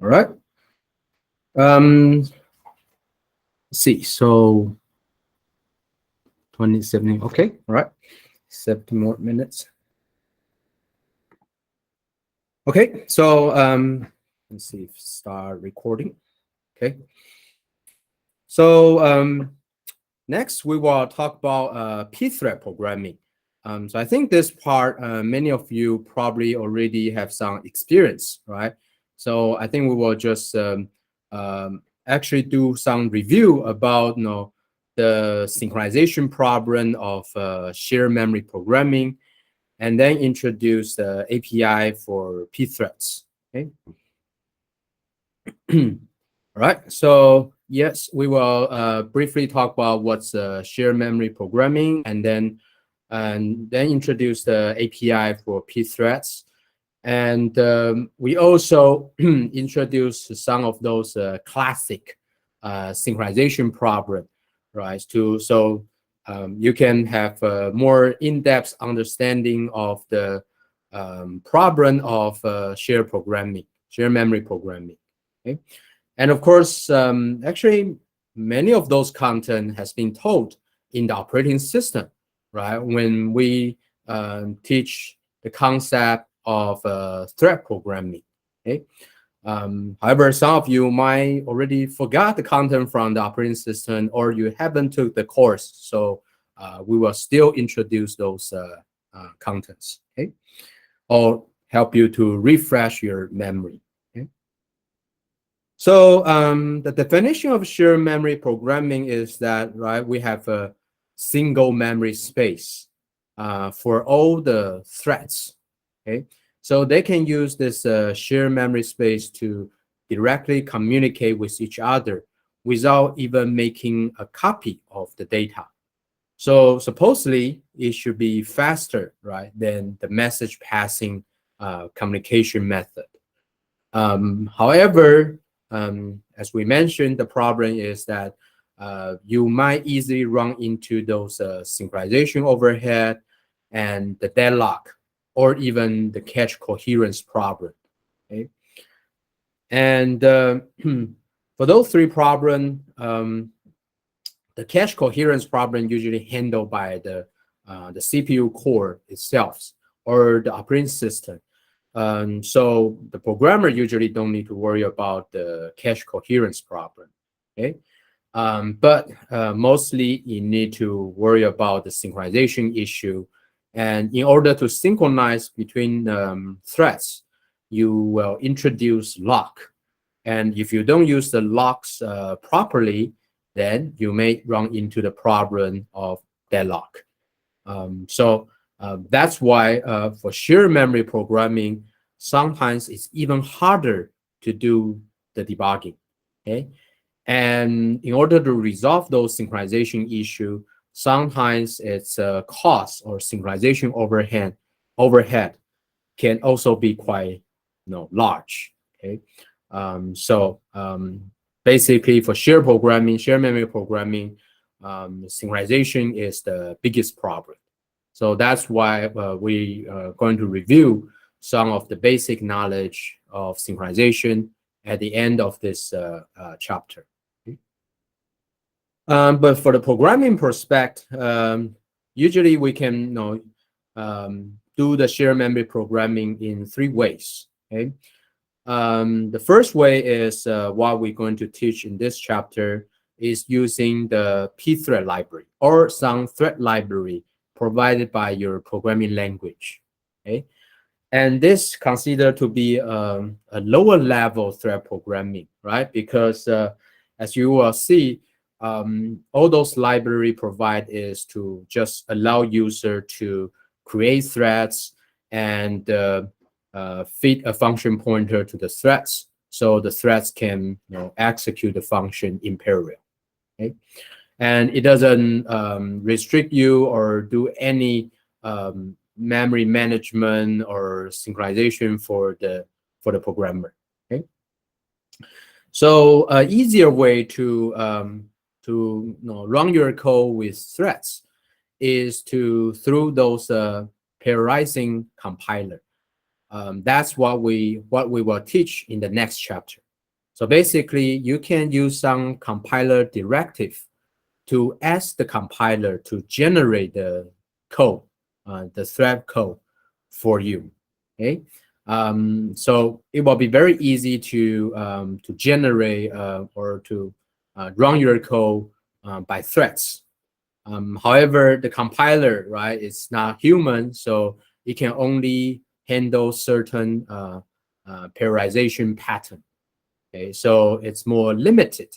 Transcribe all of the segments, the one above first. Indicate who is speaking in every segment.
Speaker 1: All right. Let's see. So 2017. Okay. All right. 70 more minutes. Okay. So let's see. Start recording. Okay. So next we will talk about pthread programming. So I think this part, many of you probably already have some experience, right? So I think we will just actually do some review about the synchronization problem of shared memory programming, and then introduce the API for pthreads. Okay. All right. So yes, we will briefly talk about what's shared memory programming, and then introduce the API for pthreads. And we also introduce some of those classic synchronization problem, right? So you can have a more in-depth understanding of the problem of shared programming, shared memory programming. Okay? And of course, actually, many of those content has been taught in the operating system, right? When we teach the concept of thread programming. Okay. However, some of you might already forgot the content from the operating system, or you haven't took the course. So we will still introduce those contents, okay, or help you to refresh your memory. Okay. So the definition of shared memory programming is that, right, we have a single memory space for all the threads. Okay, so they can use this shared memory space to directly communicate with each other without even making a copy of the data. So supposedly it should be faster, right, than the message passing communication method. However, as we mentioned, the problem is that you might easily run into those synchronization overhead and the deadlock, or even the cache coherence problem. Okay? And for those three problems, the cache coherence problem usually handled by the CPU core itself or the operating system. So the programmer usually don't need to worry about the cache coherence problem. Okay, but mostly you need to worry about the synchronization issue. And in order to synchronize between threads, you will introduce lock. And if you don't use the locks properly, then you may run into the problem of deadlock. So that's why for shared memory programming, sometimes it's even harder to do the debugging. Okay, and in order to resolve those synchronization issue, sometimes it's cost or synchronization overhead can also be quite large. Okay, so basically for shared programming, shared memory programming, synchronization is the biggest problem. So that's why we are going to review some of the basic knowledge of synchronization at the end of this chapter. But for the programming perspective, usually we can do the shared memory programming in three ways. Okay, the first way is what we're going to teach in this chapter is using the pthread library or some thread library provided by your programming language. Okay, and this considered to be a lower level thread programming, right? Because as you will see, all those library provide is to just allow user to create threads and feed a function pointer to the threads, so the threads can execute the function in parallel. Okay, and it doesn't restrict you or do any memory management or synchronization for the programmer. Okay, so easier way to run your code with threads is through those parallelizing compiler. That's what we will teach in the next chapter. So basically, you can use some compiler directive to ask the compiler to generate the code, the thread code for you. Okay, so it will be very easy to generate or to run your code by threads. However, the compiler, right, it's not human, so it can only handle certain periodization pattern. Okay, so it's more limited,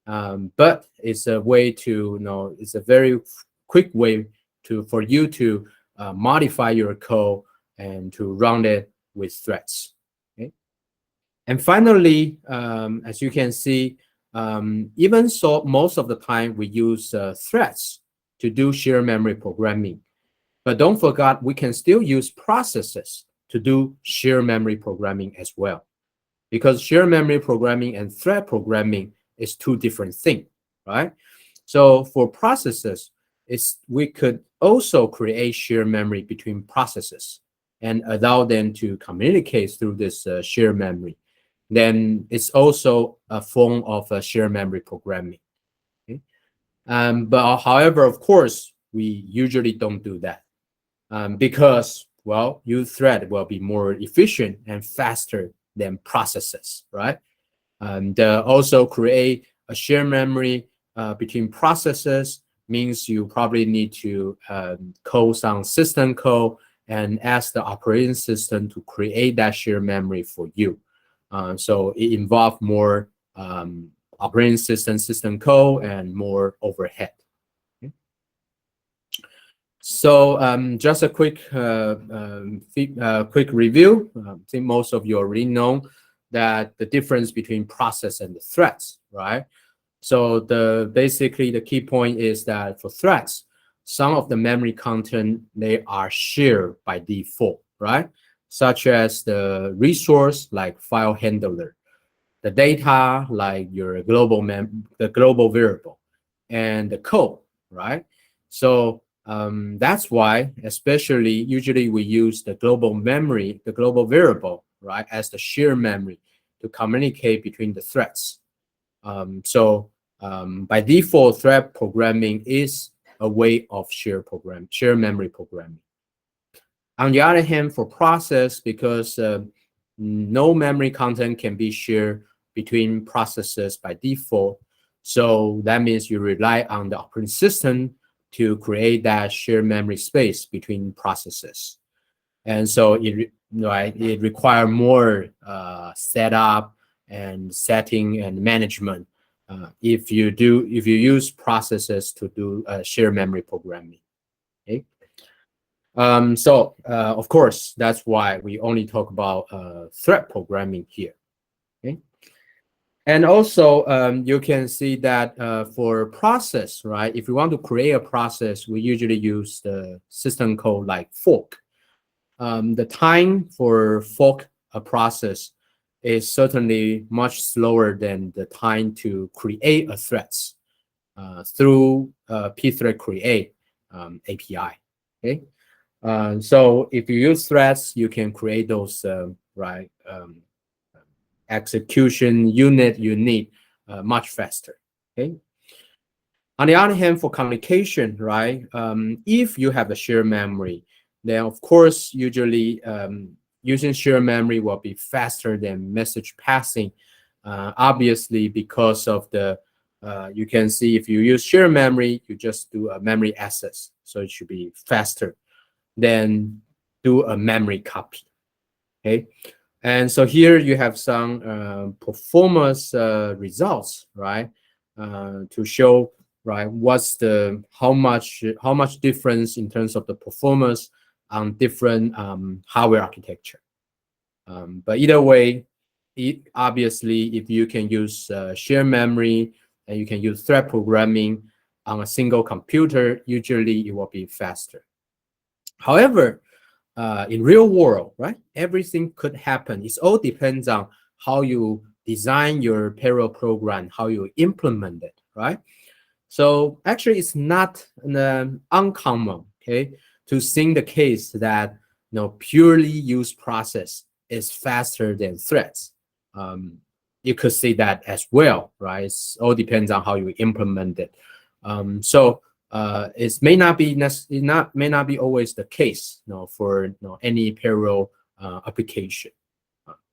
Speaker 1: but it's a way to, it's a very quick way for you to modify your code and to run it with threads. Okay, and finally, as you can see, even so, most of the time we use threads to do shared memory programming. But don't forget, we can still use processes to do shared memory programming as well, because shared memory programming and thread programming is two different things, right? So for processes, we could also create shared memory between processes and allow them to communicate through this shared memory. Then it's also a form of shared memory programming. Okay? But however, of course, we usually don't do that because, well, use thread will be more efficient and faster than processes, right? And also create a shared memory between processes means you probably need to code some system code and ask the operating system to create that shared memory for you. So it involves more operating system code and more overhead. Okay. So just a quick quick review. I think most of you already know that the difference between process and the threads, right? So basically the key point is that for threads, some of the memory content, they are shared by default, right? Such as the resource like file handler, the data like your the global variable, and the code, right? So that's why, especially usually we use the global memory, the global variable, right, as the shared memory to communicate between the threads. By default, thread programming is a way of shared memory programming. On the other hand, for process, because no memory content can be shared between processes by default, so that means you rely on the operating system to create that shared memory space between processes. And so it requires more setup and setting and management if you use processes to do shared memory programming. Okay. Of course, that's why we only talk about thread programming here. Okay. And also, you can see that for process, right? If you want to create a process, we usually use the system code like fork. The time for fork a process is certainly much slower than the time to create a threads through pthread create API. Okay. So if you use threads, you can create those execution unit you need much faster. Okay. On the other hand, for communication, right? If you have a shared memory, then of course, usually using shared memory will be faster than message passing. Obviously, because of you can see if you use shared memory, you just do a memory access, so it should be faster than do a memory copy. Okay, and so here you have some performance results, right? To show, right, how much difference in terms of the performance on different hardware architecture. But either way, obviously, if you can use shared memory and you can use thread programming on a single computer, usually it will be faster. However, in real world, right, everything could happen. It all depends on how you design your parallel program, how you implement it, right? So actually, it's not uncommon, okay, to see the case that purely use process is faster than threads. you could see that as well, right? It all depends on how you implement it. So it may not be may not be always the case, for any parallel application.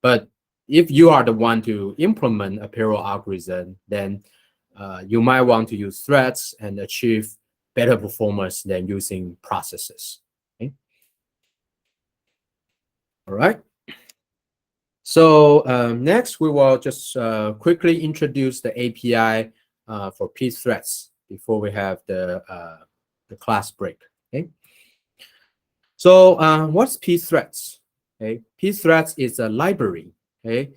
Speaker 1: But if you are the one to implement a parallel algorithm, then you might want to use threads and achieve better performance than using processes. Okay? All right. So next, we will just quickly introduce the API for pthreads before we have the class break. Okay. So what's pthreads? Okay, pthreads is a library. Okay.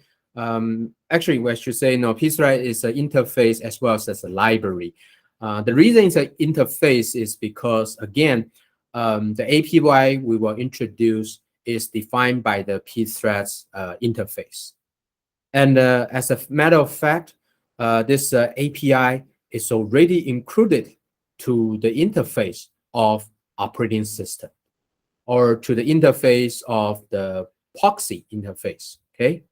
Speaker 1: Actually, I should say no. Pthread is an interface as well as a library. The reason it's an interface is because again, the API we will introduce is defined by the pthreads interface. And as a matter of fact, this API is already included to the interface of operating system or to the interface of the proxy interface. Okay.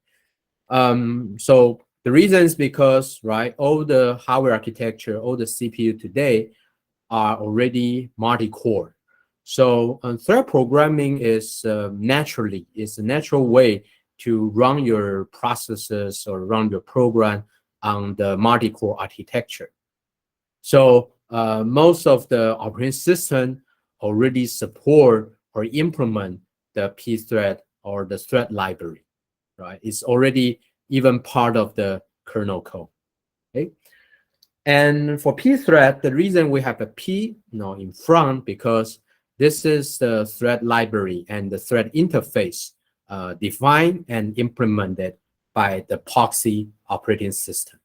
Speaker 1: So the reason is because, right, all the hardware architecture, all the CPU today are already multi-core. So thread programming is a natural way to run your processes or run your program on the multi-core architecture. So most of the operating system already support or implement the pthread or the thread library, right? It's already even part of the kernel code. Okay. And for pthread, the reason we have a P in front because this is the thread library and the thread interface defined and implemented by the proxy operating system.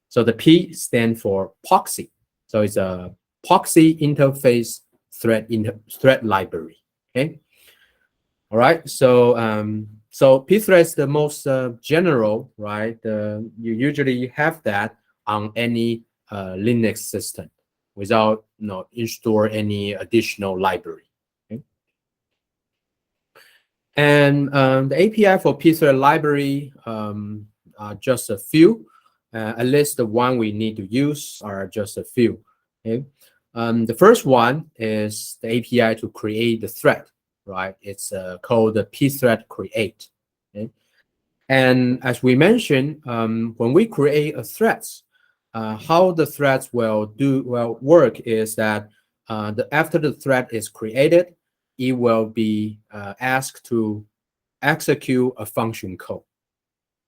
Speaker 1: So the P stands for proxy. So it's a proxy interface thread library. Okay. All right. So so pthread is the most general, right? You usually have that on any Linux system without install any additional library. Okay? And the API for pthread library are just a few. At least the one we need to use are just a few. Okay? The first one is the API to create the thread, right? It's called the pthread create. Okay? And as we mentioned, when we create a threads, how the threads will work is that after the thread is created, it will be asked to execute a function code.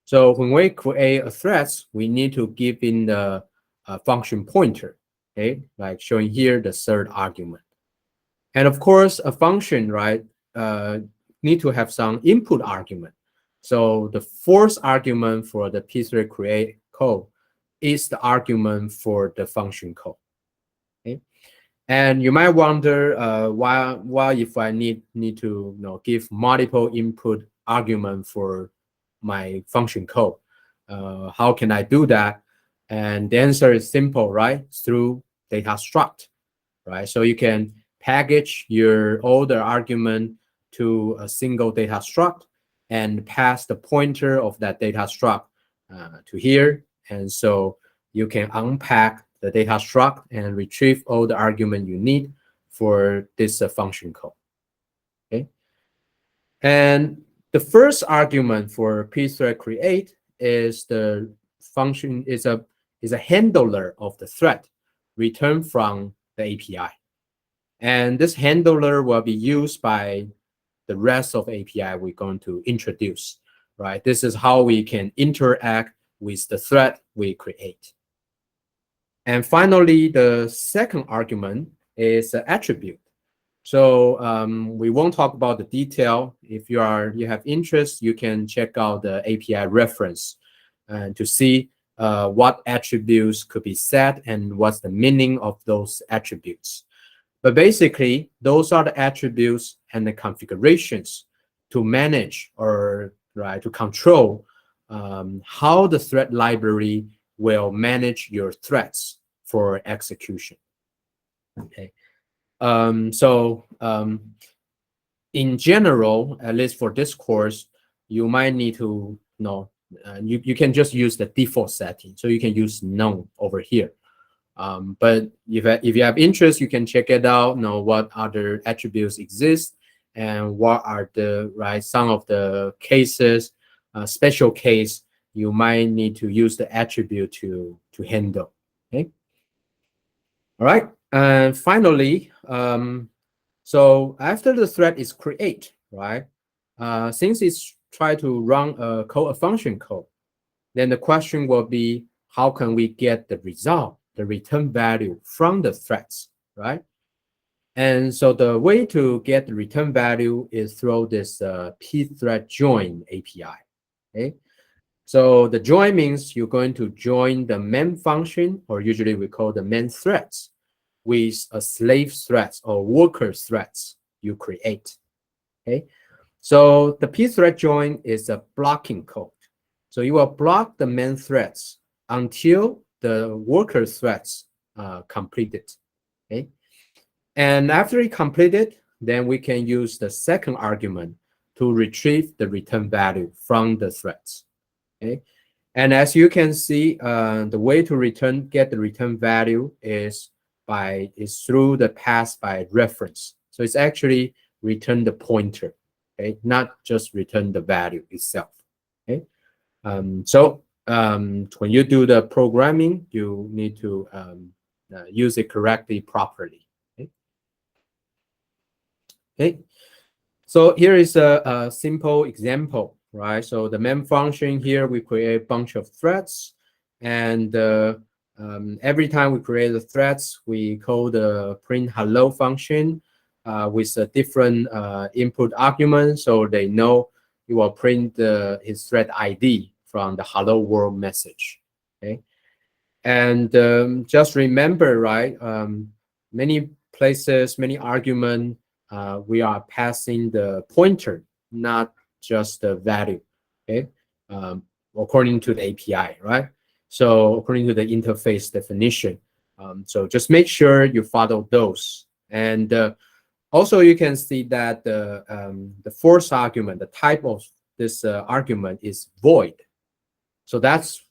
Speaker 1: So when we create a threads, we need to give in the function pointer, okay, like showing here the third argument. And of course, a function, right, need to have some input argument. So the fourth argument for the pthread create code is the argument for the function code. Okay? And you might wonder why if I need to give multiple input argument for my function code, how can I do that? And the answer is simple, right? Through data struct, right? So you can package your older argument to a single data struct and pass the pointer of that data struct to here. And so you can unpack the data struct and retrieve all the argument you need for this function code. Okay. And the first argument for pthread create is the function is a handler of the thread returned from the API. And this handler will be used by the rest of API we're going to introduce, right? This is how we can interact with the thread we create. And finally, the second argument is an attribute. So we won't talk about the detail. If you have interest, you can check out the API reference and to see what attributes could be set and what's the meaning of those attributes. But basically, those are the attributes and the configurations to manage or to control how the thread library will manage your threads for execution. Okay. So in general, at least for this course, you might need to you can just use the default setting. So you can use none over here. But if you have interest, you can check it out, know what other attributes exist and what are the some of the cases, special case you might need to use the attribute to handle. Okay. All right. And finally, so after the thread is created, right? Since it's try to run a function code, then the question will be, how can we get the result, the return value from the threads, right? And so the way to get the return value is through this pthread join API. Okay. So the join means you're going to join the main function, or usually we call the main threads, with a slave threads or worker threads you create. Okay. So the pthread join is a blocking code. So you will block the main threads until the worker threads completed. Okay. And after it completed, then we can use the second argument to retrieve the return value from the threads. Okay. And as you can see, the way to get the return value is through the pass by reference. So it's actually return the pointer, okay, not just return the value itself. Okay. When you do the programming, you need to use it correctly, properly. Okay. Okay. So here is a simple example, right? So the main function here, we create a bunch of threads, and every time we create the threads, we call the print hello function with a different input argument, so they know it will print his thread ID from the hello world message. Okay, and just remember, right? Many places, many arguments, we are passing the pointer, not just the value. Okay, according to the API, right? So according to the interface definition. So just make sure you follow those. And also you can see that the fourth argument, the type of this argument is void. So that's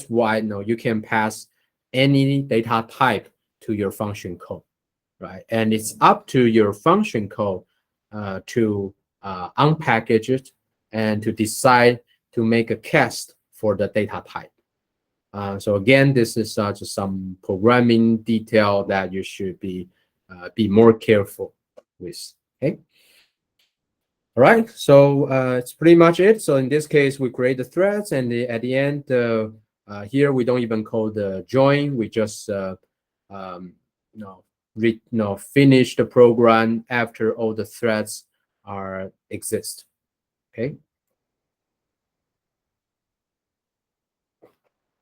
Speaker 1: why you can pass any data type to your function code, right? And it's up to your function code to unpackage it and to decide to make a cast for the data type. So again, this is just some programming detail that you should be more careful with. Okay. All right. So it's pretty much it. So in this case, we create the threads, and at the end, here we don't even call the join. We just finish the program after all the threads exist. Okay.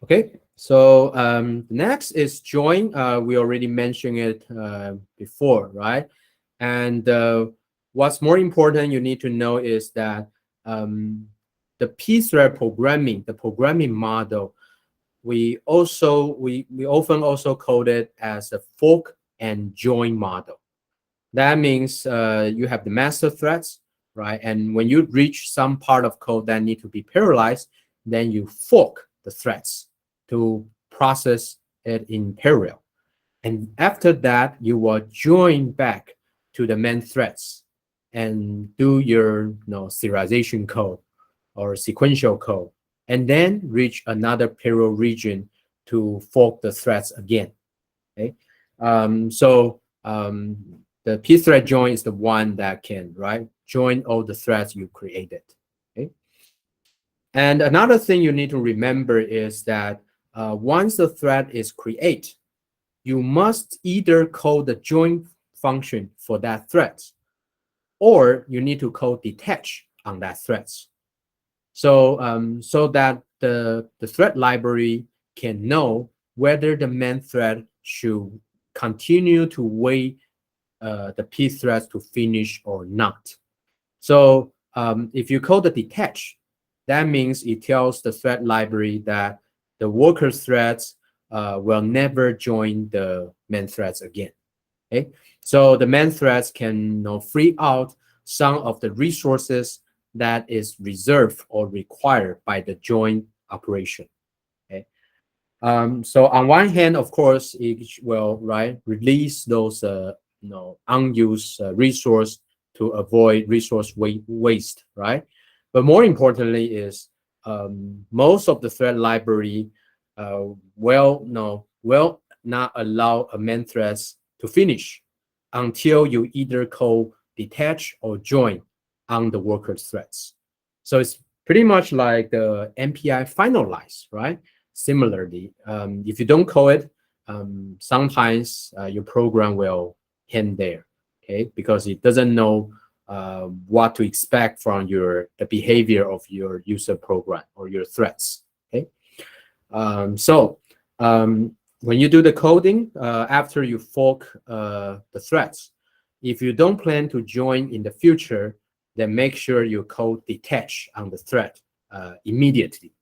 Speaker 1: Okay, so next is join. We already mentioned it before, right? And what's more important you need to know is that the pthread programming, the programming model, we often also code it as a fork and join model. That means you have the master threads, right? And when you reach some part of code that need to be parallelized, then you fork the threads to process it in parallel. And after that, you will join back to the main threads and do your serialization code or sequential code, and then reach another parallel region to fork the threads again. Okay, the pthread join is the one that can join all the threads you created. Okay, and another thing you need to remember is that once the thread is created, you must either call the join function for that thread, or you need to call detach on that thread. So that the thread library can know whether the main thread should continue to wait the pthreads to finish or not. So if you call the detach, that means it tells the thread library that the worker threads will never join the main threads again. Okay, so the main threads can free out some of the resources that is reserved or required by the join operation. Okay. So on one hand, of course, it will release those unused resource to avoid resource waste, right? But more importantly is most of the thread library will not allow a main threads to finish until you either call detach or join on the worker threads. So it's pretty much like the MPI finalize, right? Similarly, if you don't call it, sometimes your program will end there, okay? Because it doesn't know what to expect from the behavior of your user program or your threads, okay? When you do the coding, after you fork the threads, if you don't plan to join in the future, then make sure you code detach on the thread immediately,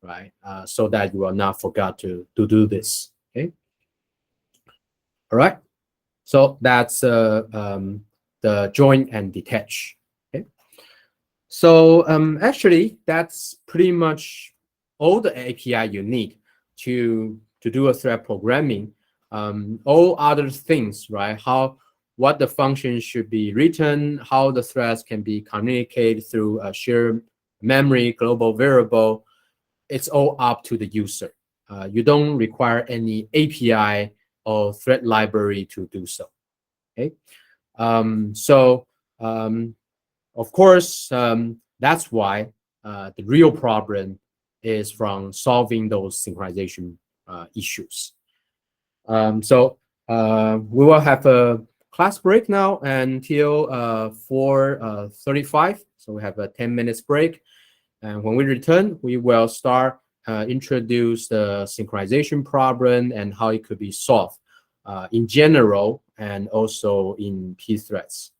Speaker 1: right? So that you will not forget to do this, okay? All right, so that's the join and detach, okay? So actually, that's pretty much all the API you need to do a thread programming. All other things, right? What the function should be written, how the threads can be communicated through a shared memory, global variable, it's all up to the user. You don't require any API or thread library to do so. Okay. Of course, that's why the real problem is from solving those synchronization issues. We will have a class break now until 4:35. So we have a 10 minutes break. And when we return, we will start introduce the synchronization problem and how it could be solved in general and also in P threads.